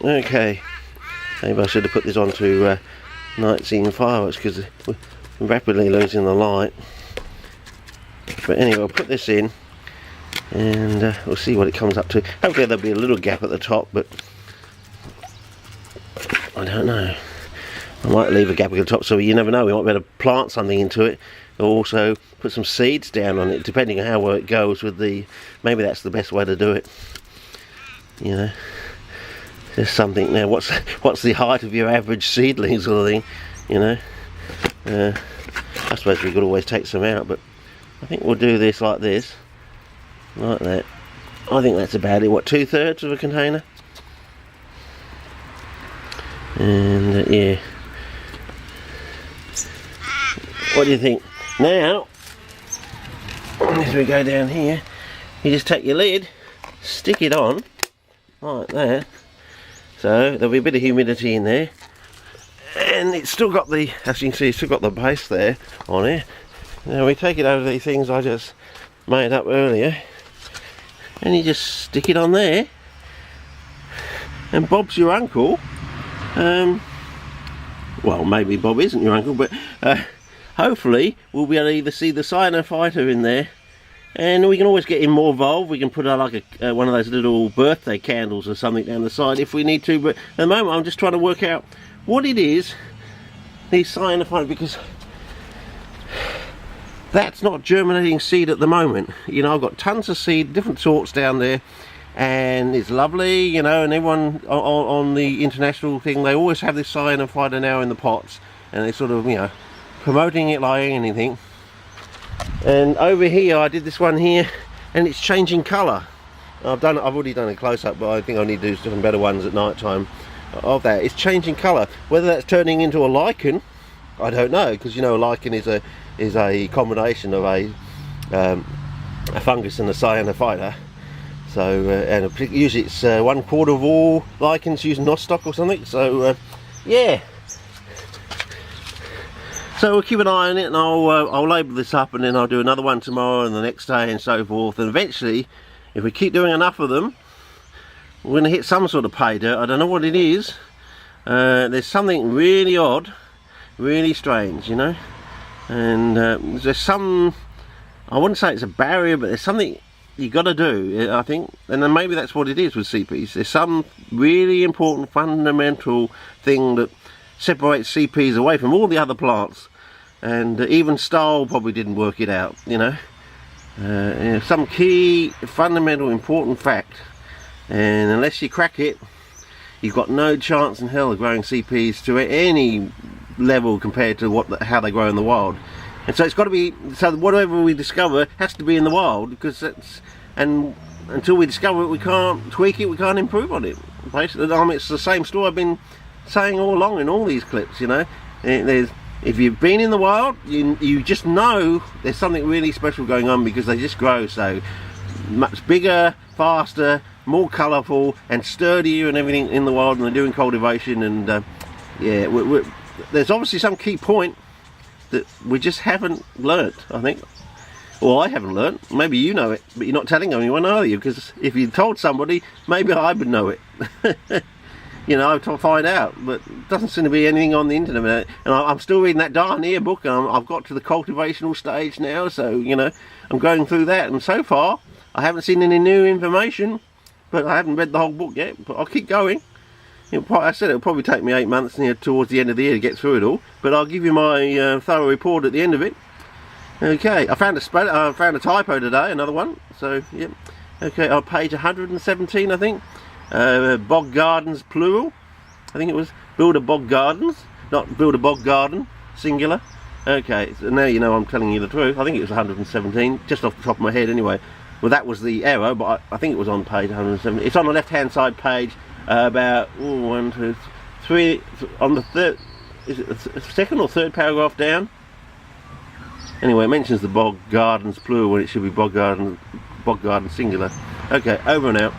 Okay, maybe I should have put this on to night scene fireworks because we're rapidly losing the light. But anyway, I'll put this in and we'll see what it comes up to. Hopefully there'll be a little gap at the top, but I don't know. I might leave a gap at the top so you never know, we might be able to plant something into it, or also put some seeds down on it, depending on how well it goes with the, maybe that's the best way to do it, you know. There's something now, what's the height of your average seedling sort of thing, you know. I suppose we could always take some out, but I think we'll do this like this, like that. I think that's about it. What, 2/3 of a container? And yeah. What do you think? Now, as we go down here, you just take your lid, stick it on, like that. So there'll be a bit of humidity in there, and it's still got the, as you can see, it's still got the base there on it. Now we take it over these things I just made up earlier, and you just stick it on there, and Bob's your uncle. Well, maybe Bob isn't your uncle, but hopefully we'll be able to either see the cyanofighter in there, and we can always get him more involved. We can put like a one of those little birthday candles or something down the side if we need to, but at the moment I'm just trying to work out what it is, the cyanofighter, because that's not germinating seed at the moment. You know, I've got tons of seed, different sorts down there, and it's lovely, you know, and everyone on the international thing, they always have this cyanofighter now in the pots, and they sort of, you know, promoting it like anything. And over here I did this one here, and it's changing colour. I've already done a close-up, but I think I need to do some better ones at night time of that. It's changing colour. Whether that's turning into a lichen, I don't know, because you know a lichen is a combination of a fungus and a cyanofighter. So and usually it's 1/4 of all lichens use nostoc or something. So yeah. So we'll keep an eye on it, and I'll label this up, and then I'll do another one tomorrow and the next day and so forth. And eventually, if we keep doing enough of them, we're going to hit some sort of pay dirt. I don't know what it is. There's something really odd, really strange, you know. And there's some, I wouldn't say it's a barrier, but there's something you got to do, I think. And then maybe that's what it is with CPs. There's some really important fundamental thing that separates CPs away from all the other plants, and even Stahl probably didn't work it out, you know. Some key fundamental important fact, and unless you crack it, you've got no chance in hell of growing CPs to any level compared to how they grow in the wild. And so it's got to be, so whatever we discover has to be in the wild, because that's, and until we discover it, we can't tweak it, we can't improve on it. Basically, I mean, it's the same story I've been saying all along in all these clips, you know. If you've been in the wild, you just know there's something really special going on, because they just grow so much bigger, faster, more colourful and sturdier and everything in the wild than they do in cultivation. And yeah, there's obviously some key point that we just haven't learnt, I think. Well, I haven't learnt. Maybe you know it, but you're not telling anyone, are you? Because if you told somebody, maybe I would know it. You know, to find out, but it doesn't seem to be anything on the internet. And I'm still reading that Darnier book, and I've got to the cultivational stage now, so, you know, I'm going through that, and so far I haven't seen any new information, but I haven't read the whole book yet, but I'll keep going. I said it'll probably take me 8 months near towards the end of the year to get through it all, but I'll give you my thorough report at the end of it. Okay, I found a typo today, another one, so, yep. Okay, on page 117, I think. Bog gardens plural, I think it was. Build a bog gardens, not build a bog garden, singular. Okay, so now you know I'm telling you the truth. I think it was 117, just off the top of my head anyway. Well, that was the error, but I think it was on page 117. It's on the left hand side page, about 1, 2, 3, on the third, is it the second or third paragraph down? Anyway, it mentions the bog gardens plural when it should be bog garden singular. Okay, over and out.